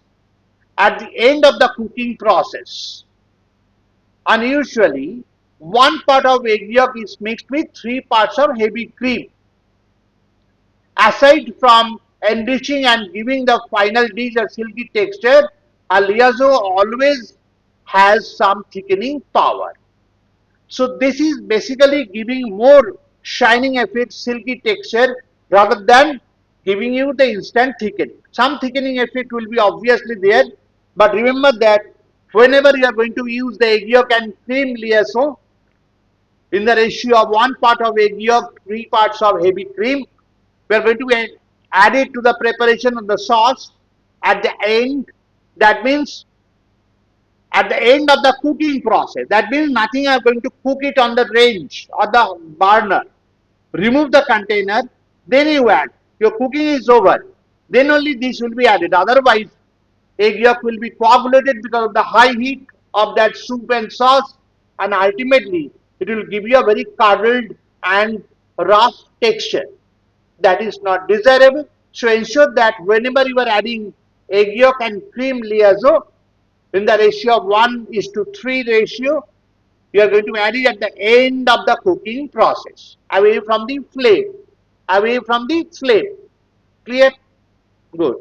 [SPEAKER 1] at the end of the cooking process. Unusually, one part of egg yolk is mixed with 3 parts of heavy cream. Aside from enriching and giving the final dish a silky texture, a liaison always has some thickening power. So this is basically giving more shining effect, silky texture rather than giving you the instant thickening. Some thickening effect will be obviously there, but remember that whenever you are going to use the egg yolk and cream liaison in the ratio of 1 part of egg yolk, 3 parts of heavy cream, we are going to add it to the preparation of the sauce at the end. That means at the end of the cooking process. That means nothing you are going to cook it on the range or the burner. Remove the container, then you add. Your cooking is over. Then only this will be added. Otherwise, egg yolk will be coagulated because of the high heat of that soup and sauce, and ultimately it will give you a very curdled and rough texture. That is not desirable. So ensure that whenever you are adding egg yolk and cream liaison, in the ratio of 1:3 ratio, you are going to add it at the end of the cooking process, away from the flame. Away from the flame. Clear? Good.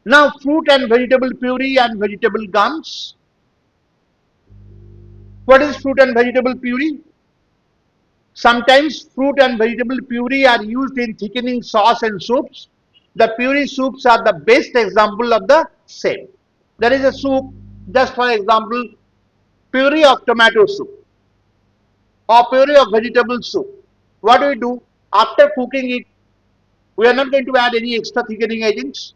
[SPEAKER 1] Now, fruit and vegetable puree and vegetable gums. What is fruit and vegetable puree? Sometimes fruit and vegetable puree are used in thickening sauce and soups. The puree soups are the best example of the same. There is a soup, just for example, puree of tomato soup or puree of vegetable soup. What do we do? After cooking it, we are not going to add any extra thickening agents.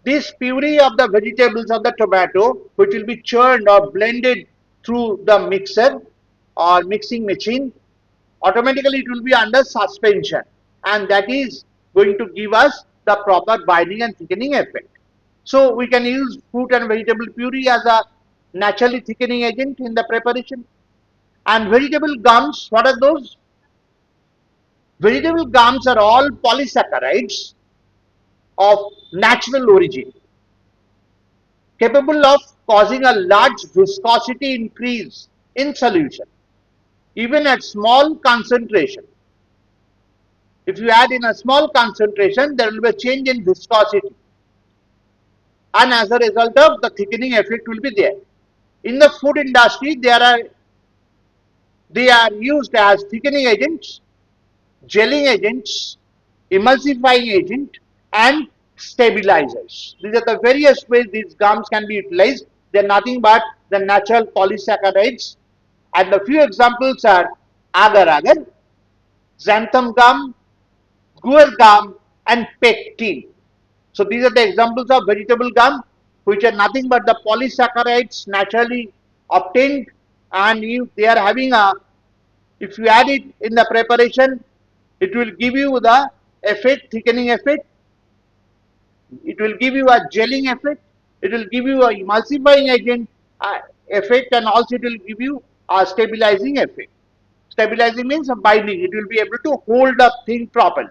[SPEAKER 1] This puree of the vegetables of the tomato, which will be churned or blended through the mixer or mixing machine, automatically it will be under suspension, and that is going to give us the proper binding and thickening effect. So we can use fruit and vegetable puree as a naturally thickening agent in the preparation. And vegetable gums, what are those? Vegetable gums are all polysaccharides of natural origin, capable of causing a large viscosity increase in solution, even at small concentration. If you add in a small concentration, there will be a change in viscosity, and as a result of the thickening effect will be there. In the food industry, they are used as thickening agents, gelling agents, emulsifying agent, and stabilizers. These are the various ways these gums can be utilized. They are nothing but the natural polysaccharides, and the few examples are agar agar, xanthan gum, guar gum, and pectin. So these are the examples of vegetable gum, which are nothing but the polysaccharides naturally obtained, and if they are having a, if you add it in the preparation, it will give you the effect, thickening effect. It will give you a gelling effect. It will give you a emulsifying agent effect, and also it will give you a stabilizing effect. Stabilizing means a binding. It will be able to hold the thing properly.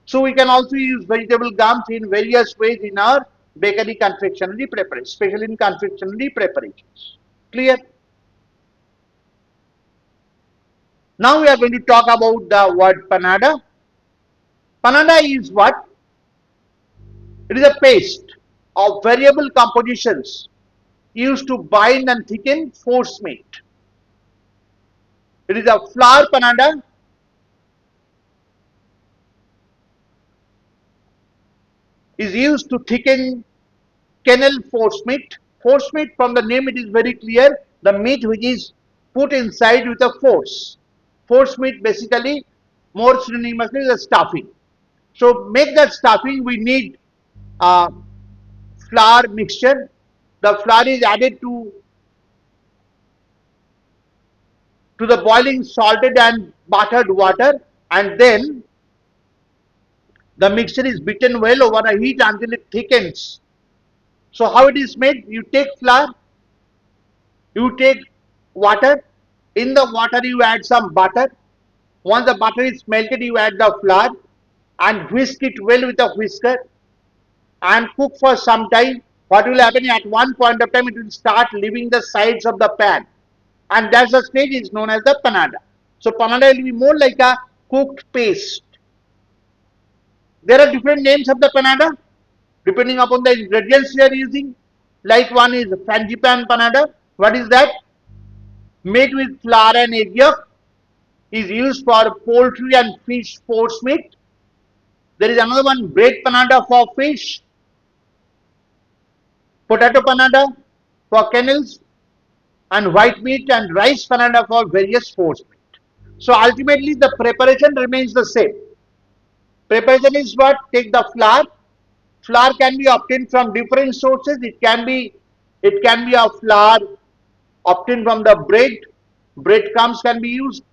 [SPEAKER 1] So we can also use vegetable gums in various ways in our bakery confectionery preparation, especially in confectionery preparations. Clear? Now we are going to talk about the word panada. Panada is what? It is a paste of variable compositions used to bind and thicken force meat. It is a flour panada is used to thicken kennel force meat. Force meat, from the name it is very clear, the meat which is put inside with a force. Force meat basically more synonymously is a stuffing. So make that stuffing we need flour mixture. The flour is added to the boiling salted and buttered water, and then the mixture is beaten well over a heat until it thickens. So how it is made? You take flour, you take water, in the water you add some butter. Once the butter is melted, you add the flour and whisk it well with a whisker and cook for some time. What will happen? At one point of time, it will start leaving the sides of the pan, and that's the stage is known as the panada. So panada will be more like a cooked paste. There are different names of the panada depending upon the ingredients you are using. Like one is frangipan panada. What is that? Made with flour and egg yolk, is used for poultry and fish force meat. There is another one, bread panada for fish, potato panada for kennels, and white meat and rice panada for various force meat. So ultimately the preparation remains the same. Preparation is what? Take the flour. Flour can be obtained from different sources. It can be a flour obtained from the bread. Breadcrumbs can be used.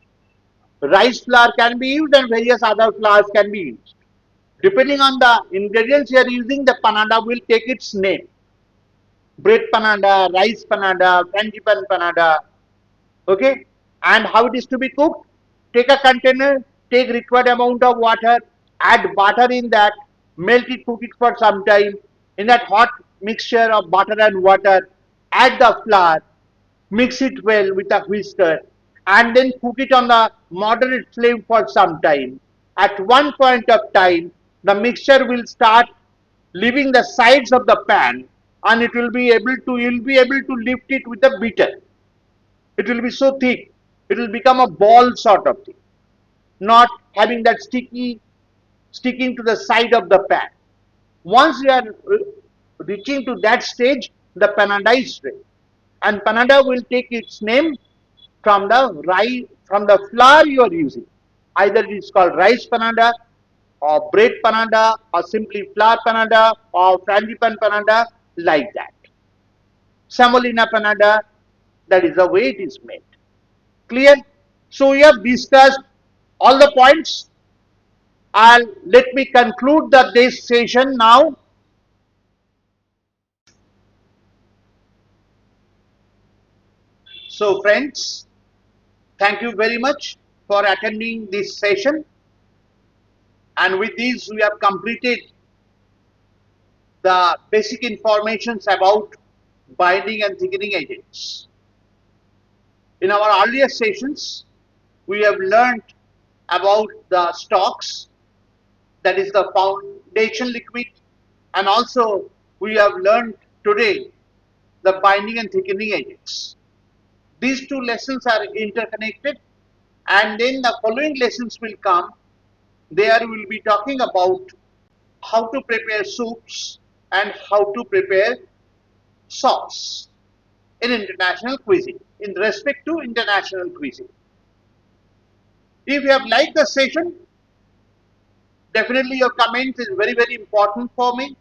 [SPEAKER 1] Rice flour can be used, and various other flours can be used. Depending on the ingredients you are using, the panada will take its name. Bread panada, rice panada, frangipan panada. Okay, and how it is to be cooked? Take a container, take required amount of water, add butter in that, melt it, cook it for some time. In that hot mixture of butter and water, add the flour, mix it well with a whisker, and then cook it on the moderate flame for some time. At one point of time, the mixture will start leaving the sides of the pan, and it will be able to, you'll be able to lift it with a beater. It will be so thick, it will become a ball sort of thing, not having that sticking to the side of the pan. Once you are reaching to that stage, the panada is ready, and panada will take its name from the rice, from the flour you are using. Either it is called rice panada, or bread panada, or simply flour panada, or frangipan panada, like that. Semolina panada, that is the way it is made. Clear? So we have discussed all the points, and let me conclude this session now. So friends, thank you very much for attending this session, and with this we have completed the basic informations about binding and thickening agents. In our earlier sessions, we have learned about the stocks, that is the foundation liquid, and also we have learned today the binding and thickening agents. These two lessons are interconnected, and then the following lessons will come. There we will be talking about how to prepare soups and how to prepare sauce in international cuisine, in respect to international cuisine. If you have liked the session, definitely your comments is very, very important for me.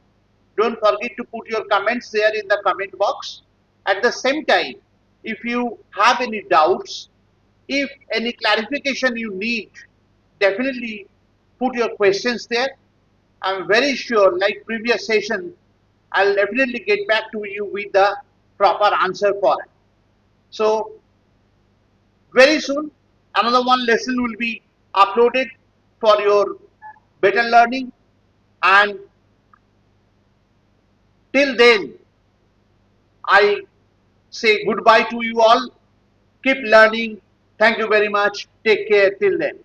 [SPEAKER 1] Don't forget to put your comments there in the comment box. At the same time, if you have any doubts, if any clarification you need, definitely put your questions there. I'm very sure, like previous session, I'll definitely get back to you with the proper answer for it. So very soon, another one lesson will be uploaded for your better learning. And till then, I say goodbye to you all. Keep learning. Thank you very much. Take care till then.